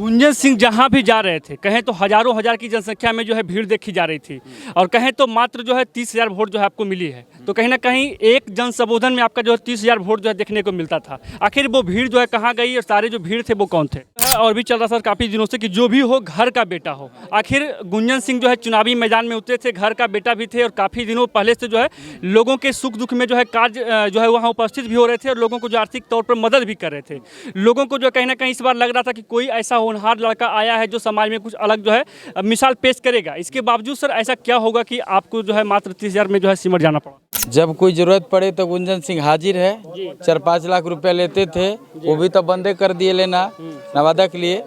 गुंजन सिंह जहां भी जा रहे थे, कहें तो हजारों हजार की जनसंख्या में जो है भीड़ देखी जा रही थी, और कहें तो मात्र जो है 30,000 वोट जो है आपको मिली है। तो कहीं ना कहीं एक जन संबोधन में आपका जो है 30,000 वोट जो है देखने को मिलता था। आखिर वो भीड़ जो है कहाँ गई और सारे जो भीड़ थे वो कौन थे? और भी चल रहा था काफ़ी दिनों से कि जो भी हो घर का बेटा हो। आखिर गुंजन सिंह जो है चुनावी मैदान में उतरे थे, घर का बेटा भी थे, और काफ़ी दिनों पहले से जो है लोगों के सुख दुख में जो है कार्य जो है वहाँ उपस्थित भी हो रहे थे, और लोगों को जो आर्थिक तौर पर मदद भी कर रहे थे। लोगों को जो कहीं ना कहीं इस बार लग रहा था कि कोई ऐसा होनहार लड़का आया है जो समाज में कुछ अलग जो है मिसाल पेश करेगा। इसके बावजूद सर ऐसा क्या होगा कि आपको जो है मात्र 30,000 में जो है सिमट जाना पड़ा? जब कोई जरूरत पड़े तो गुंजन सिंह हाजिर है। 4-5 लाख रुपया लेते थे, वो भी तो बंदे कर दिए लेना नवादा के लिए।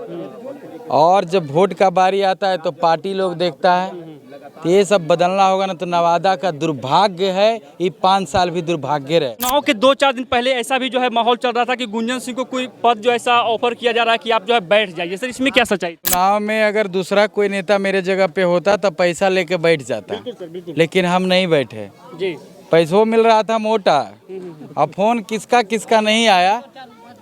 और जब वोट का बारी आता है तो पार्टी लोग देखता है। तो ये सब बदलना होगा ना, तो नवादा का दुर्भाग्य है, ये 5 साल भी दुर्भाग्य रहे। चुनाव के 2-4 दिन पहले ऐसा भी जो है माहौल चल रहा था कि गुंजन सिंह को कोई पद जो ऐसा ऑफर किया जा रहा है कि आप जो है बैठ जाइए। सर इसमें क्या सच्चाई? चुनाव में अगर दूसरा कोई नेता मेरे जगह पे होता तो पैसा लेके बैठ जाता, लेकिन हम नहीं बैठे जी। पैसों मिल रहा था मोटा। अब फोन किसका किसका नहीं आया,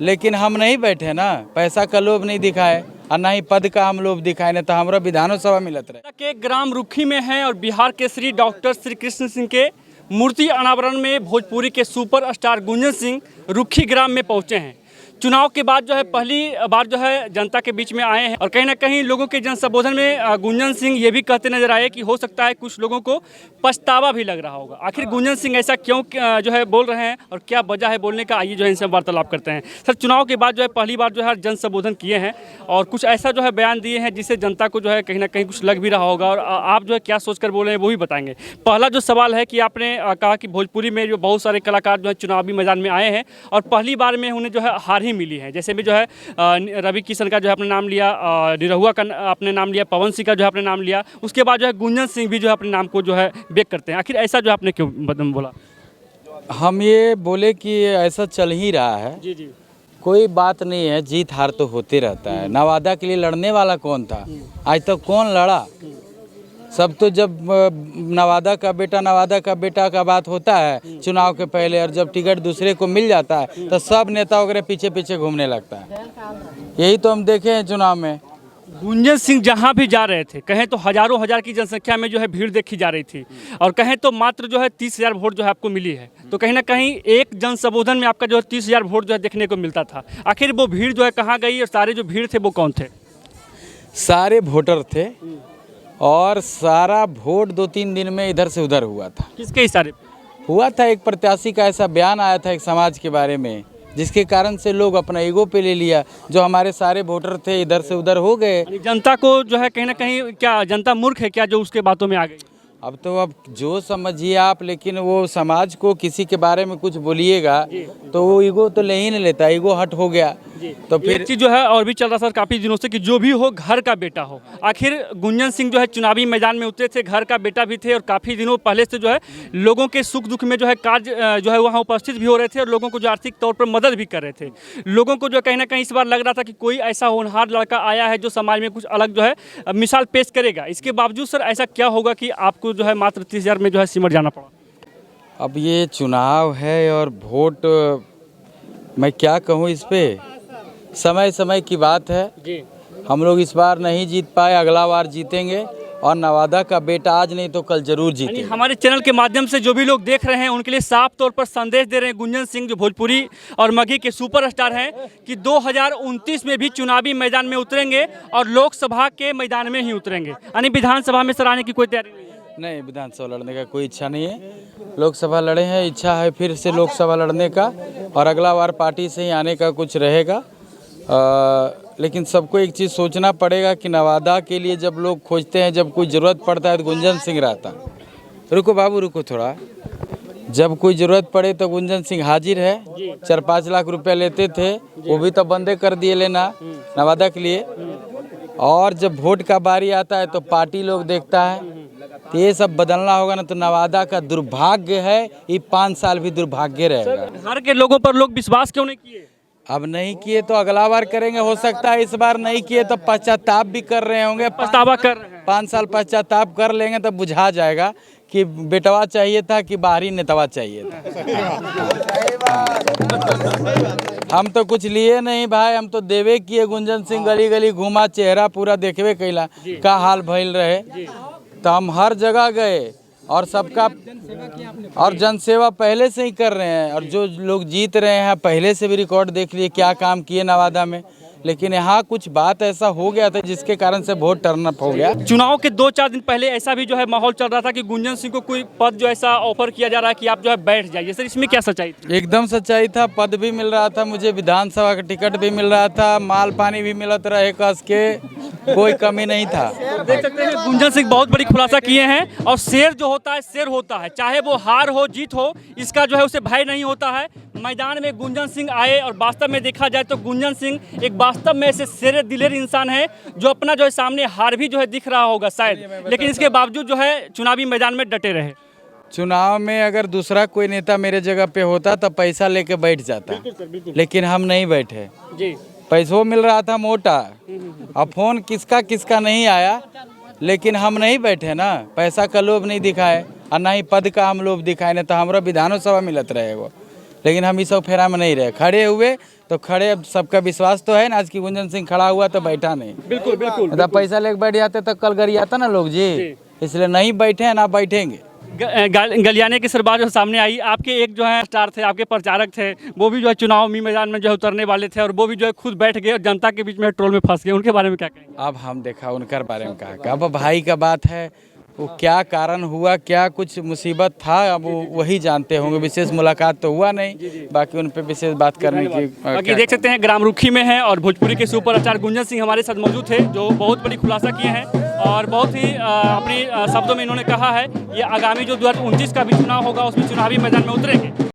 लेकिन हम नहीं बैठे ना, पैसा का लोभ नहीं दिखाए और ना ही पद का हम लोभ दिखाए, नहीं तो हमारा विधानसभा मिलत रहे। के ग्राम रुखी में है और बिहार के श्री डॉक्टर श्री कृष्ण सिंह के मूर्ति अनावरण में भोजपुरी के सुपर स्टार गुंजन सिंह रुखी ग्राम में पहुंचे हैं। चुनाव के बाद जो है पहली बार जो है जनता के बीच में आए हैं, और कहीं ना कहीं लोगों के जन संबोधन में गुंजन सिंह ये भी कहते नजर आए कि हो सकता है कुछ लोगों को पछतावा भी लग रहा होगा। आखिर गुंजन सिंह ऐसा क्यों जो है बोल रहे हैं और क्या वजह है बोलने का, आइए जो है इनसे वार्तालाप करते हैं। सर चुनाव के बाद जो है पहली बार जो है जन संबोधन किए हैं और कुछ ऐसा जो है बयान दिए हैं जिससे जनता को जो है कहीं ना कहीं कुछ लग भी रहा होगा, और आप जो है क्या सोच कर बोल रहे हैं वो भी बताएंगे। पहला जो सवाल है कि आपने कहा कि भोजपुरी में जो बहुत सारे कलाकार जो है चुनावी मैदान में आए हैं और पहली बार में उन्हें जो है हार ही मिली है। जैसे भी जो है रवि किशन का जो है अपने नाम लिया, निरहुआ का अपने नाम लिया, पवन सिंह का जो है अपने नाम लिया, उसके बाद जो है गुंजन सिंह भी जो है अपने नाम को जो है बेक करते हैं। आखिर ऐसा जो आपने क्यों बोला? हम ये बोले कि ऐसा चल ही रहा है। जी जी। कोई बात नहीं है, जीत हार तो होते रहता है। नवादा के लिए लड़ने वाला कौन था? आज तक कौन लड़ा? सब तो जब नवादा का बेटा का बात होता है चुनाव के पहले, और जब टिकट दूसरे को मिल जाता है तो सब नेता वगैरह पीछे पीछे घूमने लगता है। यही तो हम देखे हैं चुनाव में। गुंजन सिंह जहां भी जा रहे थे, कहें तो हजारों हजार की जनसंख्या में जो है भीड़ देखी जा रही थी, और कहें तो मात्र जो है 30,000 वोट जो है आपको मिली है। तो कहीं ना कहीं एक जन संबोधन में आपका जो है 30,000 वोट जो है देखने को मिलता था। आखिर वो भीड़ जो है कहाँ गई और सारे जो भीड़ थे वो कौन थे? सारे वोटर थे, और सारा वोट 2-3 दिन में इधर से उधर हुआ था। किसके इशारे पे हुआ था? एक प्रत्याशी का ऐसा बयान आया था एक समाज के बारे में, जिसके कारण से लोग अपना ईगो पे ले लिया। जो हमारे सारे वोटर थे इधर से उधर हो गए। जनता को जो है कहीं ना कहीं, क्या जनता मूर्ख है क्या जो उसके बातों में आ गई? अब जो समझिए आप, लेकिन वो समाज को किसी के बारे में कुछ बोलिएगा तो वो ईगो तो ले ही नहीं लेता, ईगो हट हो गया। तो फिर चीज़ जो है और भी चल रहा था काफ़ी दिनों से कि जो भी हो घर का बेटा हो। आखिर गुंजन सिंह जो है चुनावी मैदान में उतरे थे, घर का बेटा भी थे, और काफ़ी दिनों पहले से जो है लोगों के सुख दुख में जो है कार्य जो है वहाँ उपस्थित भी हो रहे थे, और लोगों को जो आर्थिक तौर पर मदद भी कर रहे थे। लोगों को जो कहीं ना कहीं इस बार लग रहा था कि कोई ऐसा होनहार लड़का आया है जो समाज में कुछ अलग जो है मिसाल पेश करेगा। इसके बावजूद सर ऐसा क्या होगा कि आपको जो है मात्र 30,000 में जो है सिमट जाना पड़ा? अब ये चुनाव है और वोट, मैं क्या कहूँ इस पे, समय समय की बात है जी। हम लोग इस बार नहीं जीत पाए, अगला बार जीतेंगे, और नवादा का बेटा आज नहीं तो कल जरूर जीतेंगे। हमारे चैनल के माध्यम से जो भी लोग देख रहे हैं उनके लिए साफ तौर पर संदेश दे रहे हैं गुंजन सिंह जो भोजपुरी और मगही के सुपरस्टार हैं कि 2029 में भी चुनावी मैदान में उतरेंगे और लोकसभा के मैदान में ही उतरेंगे। यानी विधानसभा में सर आने की कोई तैयारी नहीं है? नहीं, विधानसभा लड़ने का कोई इच्छा नहीं है। लोकसभा लड़े हैं, इच्छा है फिर से लोकसभा लड़ने का, और अगला बार पार्टी से ही आने का कुछ रहेगा। लेकिन सबको एक चीज़ सोचना पड़ेगा कि नवादा के लिए जब लोग खोजते हैं, जब कोई ज़रूरत पड़ता है तो गुंजन सिंह रहता। रुको बाबू रुको थोड़ा। जब कोई ज़रूरत पड़े तो गुंजन सिंह हाजिर है। 4-5 लाख रुपया लेते थे, वो भी तो बंदे कर दिए लेना नवादा के लिए। और जब वोट का बारी आता है तो पार्टी लोग देखता है। तो ये सब बदलना होगा ना, तो नवादा का दुर्भाग्य है, ये 5 साल भी दुर्भाग्य रहेगा। घर के लोगों पर लोग विश्वास क्यों नहीं किए? अब नहीं किए तो अगला बार करेंगे, हो सकता है इस बार नहीं किए तो पश्चाताप भी कर रहे होंगे। पछतावा कर रहे हैं। 5 साल पश्चाताप कर लेंगे तो बुझा जाएगा कि बेटवा चाहिए था कि बाहरी नेतवा चाहिए था। हम तो कुछ लिए नहीं भाई, हम तो देवे किए। गुंजन सिंह गली गली घूमा, चेहरा पूरा देखवे कैला का हाल भइल रहे, तो हम हर जगह गए और सबका और जनसेवा पहले से ही कर रहे हैं। और जो लोग जीत रहे हैं पहले से भी रिकॉर्ड देख लिए क्या काम किए नवादा में, लेकिन यहाँ कुछ बात ऐसा हो गया था जिसके कारण से वोट टर्न अप हो गया। चुनाव के 2-4 दिन पहले ऐसा भी जो है माहौल चल रहा था कि गुंजन सिंह को कोई पद जो ऐसा ऑफर किया जा रहा है कि आप जो है बैठ जाइए, सर इसमें क्या सच्चाई थी? एकदम सच्चाई था, पद भी मिल रहा था, मुझे विधानसभा का टिकट भी मिल रहा था, माल पानी भी मिलत रहे, कस के कोई कमी नहीं था। देख सकते हैं गुंजन सिंह बहुत बड़ी खुलासा किए हैं। और शेर जो होता है शेर होता है, चाहे वो हार हो जीत हो, इसका जो है उसे भय नहीं होता है। मैदान में गुंजन सिंह आए और वास्तव में देखा जाए तो गुंजन सिंह एक वास्तव में ऐसे शेर दिलेर इंसान है जो अपना जो है सामने हार भी जो है दिख रहा होगा शायद, लेकिन इसके बावजूद जो है चुनावी मैदान में डटे रहे। चुनाव में अगर दूसरा कोई नेता मेरे जगह पे होता तो पैसा लेके बैठ जाता, लेकिन हम नहीं बैठे। जी, पैसों मिल रहा था मोटा, अब फोन किसका किसका नहीं आया, लेकिन हम नहीं बैठे ना, पैसा का लोभ नहीं दिखाए और ना ही पद का हम लोभ दिखाए, नहीं तो हमारा विधानसभा मिलत रहे वो। लेकिन हम इस सब फेरा में नहीं रहे, खड़े हुए तो खड़े। अब सबका विश्वास तो है ना, आज की गुंजन सिंह खड़ा हुआ तो बैठा नहीं। बिल्कुल बिल्कुल, तो पैसा लेके बैठ जाते तो कल गरी आता ना लोग जी, इसलिए नहीं बैठे हैं ना बैठेंगे। गलियाने की सर बात जो सामने आई, आपके एक जो है स्टार थे, आपके प्रचारक थे, वो भी जो है चुनावी मैदान में जो है उतरने वाले थे और वो भी जो है खुद बैठ गए और जनता के बीच में ट्रोल में फंस गए, उनके बारे में क्या कहेंगे? अब हम देखा उनके बारे में कहा, अब भाई का बात है, वो क्या कारण हुआ, क्या कुछ मुसीबत था, अब वो वही जानते होंगे। विशेष मुलाकात तो हुआ नहीं, बाकी उन पे विशेष बात करने की बाकी देख सकते हैं ग्राम रुखी में है और भोजपुरी के सुपरस्टार गुंजन सिंह हमारे साथ मौजूद थे, जो बहुत बड़ी खुलासा किए हैं और बहुत ही अपनी शब्दों में इन्होंने कहा है ये आगामी जो 2029 का भी चुनाव होगा उसमें चुनावी मैदान में उतरेंगे।